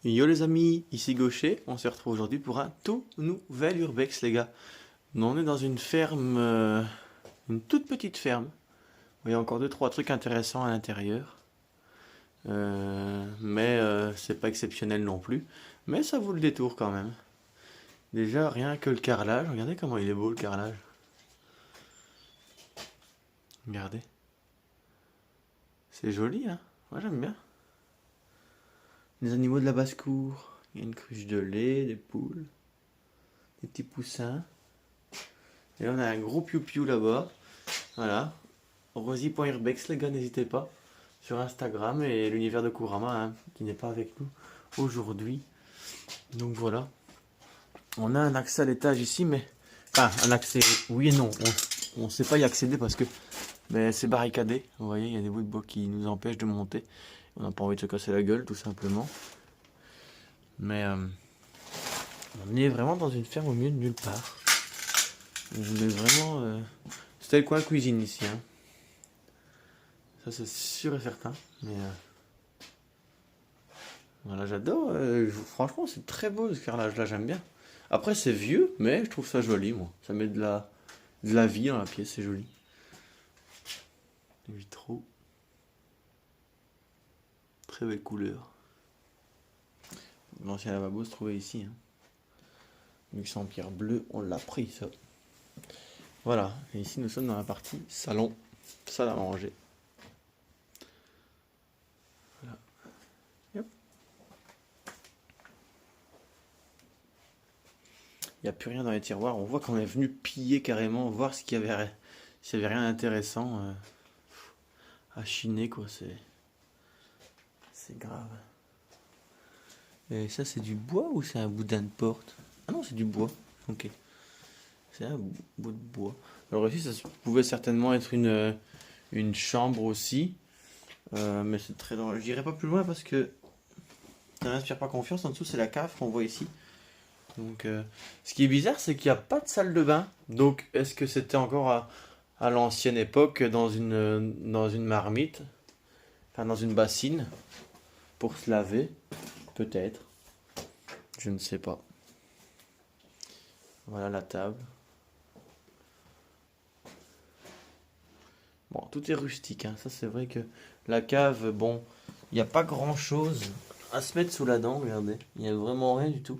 Yo les amis, ici Gaucher, on se retrouve aujourd'hui pour un tout nouvel Urbex les gars. On est dans une ferme, une toute petite ferme. Il y a encore deux trois trucs intéressants à l'intérieur. Mais c'est pas exceptionnel non plus. Mais ça vaut le détour quand même. Déjà rien que le carrelage, regardez comment il est beau le carrelage. Regardez. C'est joli hein, moi j'aime bien. Les animaux de la basse-cour. Il y a une cruche de lait, des poules, des petits poussins. Et on a un gros piou-piou là-bas. Voilà. Rosie.urbex, les gars, n'hésitez pas. Sur Instagram et l'univers de Kurama, hein, qui n'est pas avec nous aujourd'hui. Donc voilà. On a un accès à l'étage ici, mais. Enfin, un accès, oui et non. On ne sait pas y accéder parce que c'est barricadé. Vous voyez, il y a des bouts de bois qui nous empêchent de monter. On n'a pas envie de se casser la gueule, tout simplement. Mais on est vraiment dans une ferme au milieu de nulle part. On voulait vraiment. C'était le coin cuisine ici. Hein. Ça c'est sûr et certain. Mais voilà, j'adore. Franchement, c'est très beau ce carrelage là, j'aime bien. Après, c'est vieux, mais je trouve ça joli, moi. Ça met de la vie dans la pièce, c'est joli. Les vitraux. Très belle couleur. L'ancien lavabo se trouvait ici. Hein. Vu que c'est en pierre bleue, on l'a pris ça. Voilà, et ici nous sommes dans la partie salon, salle à manger. Voilà. Yep. Il n'y a plus rien dans les tiroirs. On voit qu'on est venu piller carrément, voir s'il y avait rien d'intéressant à chiner, quoi. C'est grave. Et ça, c'est du bois ou c'est un boudin de porte? Ah non, c'est du bois. Ok. C'est un bout de bois. Alors ici, ça pouvait certainement être une chambre aussi. Mais c'est très dangereux. Je n'irai pas plus loin parce que ça n'inspire pas confiance. En dessous, c'est la cave qu'on voit ici. Donc, ce qui est bizarre, c'est qu'il n'y a pas de salle de bain. Donc, est-ce que c'était encore à l'ancienne époque dans une marmite, enfin dans une bassine pour se laver? Peut-être. Je ne sais pas. Voilà la table. Bon, tout est rustique. Hein. Ça, c'est vrai que la cave, bon, il n'y a pas grand-chose à se mettre sous la dent. Regardez, il n'y a vraiment rien du tout.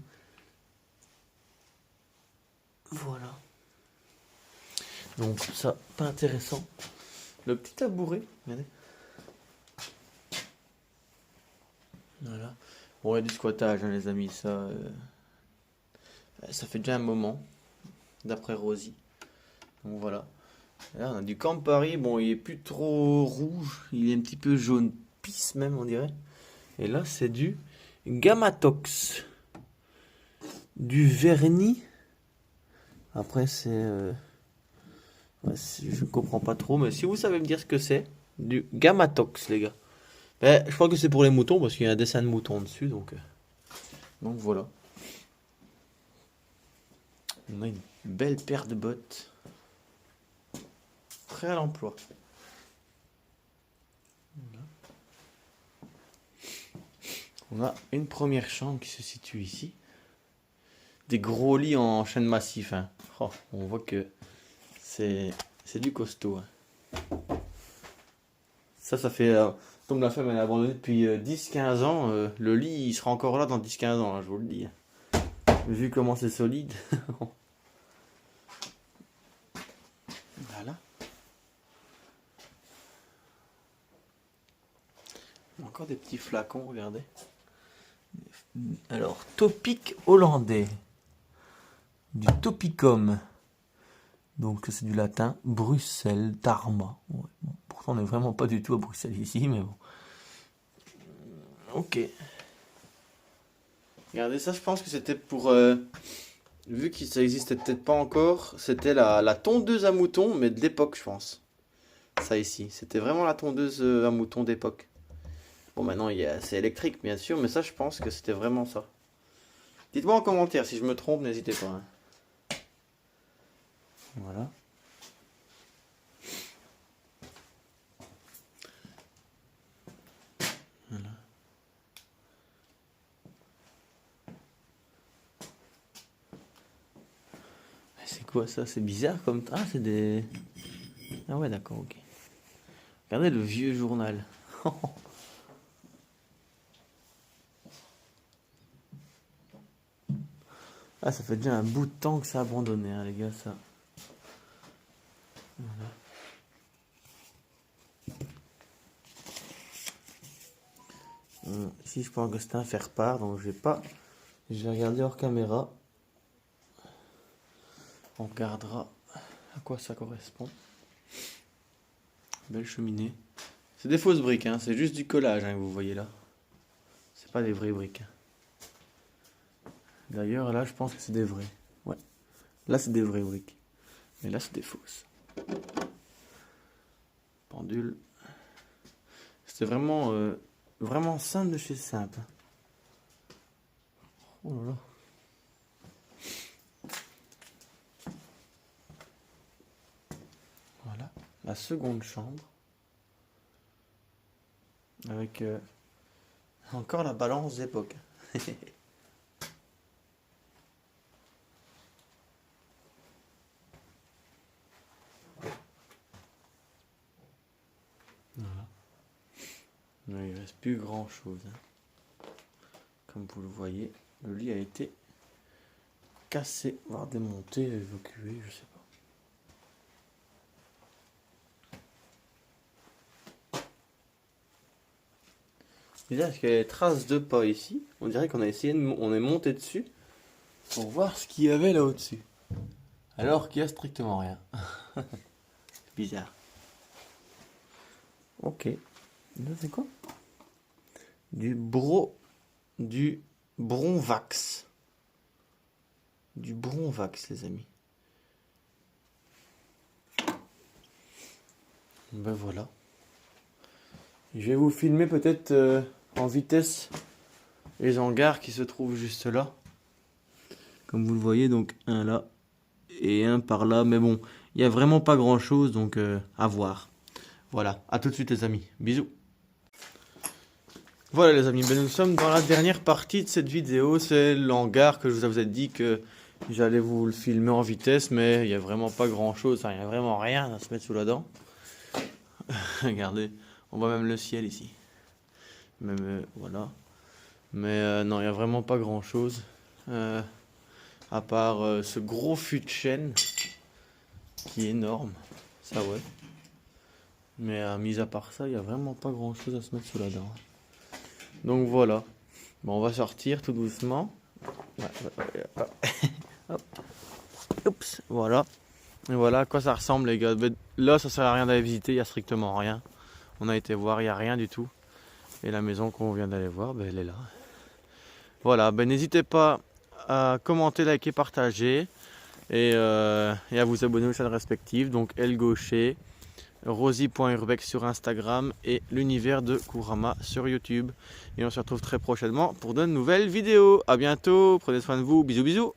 Voilà. Donc ça, pas intéressant. Le petit tabouret, regardez. Voilà. Bon, il y a du squattage, hein, les amis. Ça fait déjà un moment, d'après Rosie. Donc voilà. Là, on a du Campari. Bon, il est plus trop rouge. Il est un petit peu jaune pisse même, on dirait. Et là, c'est du Gamatox. Du vernis. Après, je comprends pas trop, mais si vous savez me dire ce que c'est, du Gamatox, les gars. Je crois que c'est pour les moutons, parce qu'il y a un dessin de mouton dessus, donc voilà. On a une belle paire de bottes. Prêt à l'emploi. Voilà. On a une première chambre qui se situe ici. Des gros lits en chêne massif. Hein. Oh, on voit que c'est du costaud. Hein. Ça fait... comme la femme elle a abandonné depuis 10-15 ans, le lit il sera encore là dans 10-15 ans, hein, je vous le dis. Vu comment c'est solide. Voilà. Encore des petits flacons, regardez. Alors, Topic hollandais. Du Topicum. Donc c'est du latin. Bruxelles, Tarma. Ouais, bon, pourtant on n'est vraiment pas du tout à Bruxelles ici, mais bon. Ok. Regardez ça, je pense que c'était pour... vu que ça existait peut-être pas encore, c'était la tondeuse à moutons, mais de l'époque, je pense. Ça ici, c'était vraiment la tondeuse à moutons d'époque. Bon, maintenant, c'est électrique, bien sûr, mais ça, je pense que c'était vraiment ça. Dites-moi en commentaire si je me trompe, n'hésitez pas. Hein. Voilà. Voilà. quoi ça? C'est bizarre comme... Ah, c'est des... Ah ouais, d'accord, ok. Regardez le vieux journal. Ah, ça fait déjà un bout de temps que ça a abandonné, hein, les gars, ça. Voilà. Ici, je pense que c'est un faire-part, donc je vais regarder hors caméra. On regardera à quoi ça correspond. Belle cheminée. C'est des fausses briques, hein, c'est juste du collage, hein, que vous voyez là. C'est pas des vraies briques. D'ailleurs, là, je pense que c'est des vraies. Ouais. Là, c'est des vraies briques. Mais là, c'est des fausses. Pendule. C'était vraiment, vraiment simple de chez simple. Oh là là. Voilà. La seconde chambre. Avec encore la balance d'époque. Voilà. Mais il ne reste plus grand chose. Hein. Comme vous le voyez, le lit a été cassé, voire démonté, évacué, je sais pas. Bizarre parce qu'il y a des traces de pas ici. On dirait qu'on a essayé on est monté dessus pour voir ce qu'il y avait là au-dessus. Alors qu'il y a strictement rien. C'est bizarre. Ok. Là c'est quoi? Du Bronvax. Du Bronvax, les amis. Ben voilà. Je vais vous filmer peut-être en vitesse les hangars qui se trouvent juste là. Comme vous le voyez, donc un là et un par là. Mais bon, il n'y a vraiment pas grand chose, donc à voir. Voilà, à tout de suite les amis. Bisous. Voilà les amis, ben, nous sommes dans la dernière partie de cette vidéo. C'est l'hangar que je vous ai dit que j'allais vous le filmer en vitesse. Mais il n'y a vraiment pas grand chose, il n'y a vraiment rien à se mettre sous la dent. Regardez, on voit même le ciel ici. Même voilà. Mais non, il n'y a vraiment pas grand chose. À part ce gros fût de chêne qui est énorme. Ça ouais. Mais mis à part ça, il n'y a vraiment pas grand chose à se mettre sous la dent. Donc voilà. Bon, on va sortir tout doucement. Hop. Oups, voilà. Et voilà à quoi ça ressemble les gars. Là, ça sert à rien d'aller visiter, il n'y a strictement rien. On a été voir, il n'y a rien du tout. Et la maison qu'on vient d'aller voir, ben, elle est là. Voilà, ben, n'hésitez pas à commenter, liker, partager. Et à vous abonner aux chaînes respectives. Donc Elle Gaucher, Rosie.urbex sur Instagram et l'univers de Kurama sur YouTube. Et on se retrouve très prochainement pour de nouvelles vidéos. A bientôt, prenez soin de vous, bisous bisous.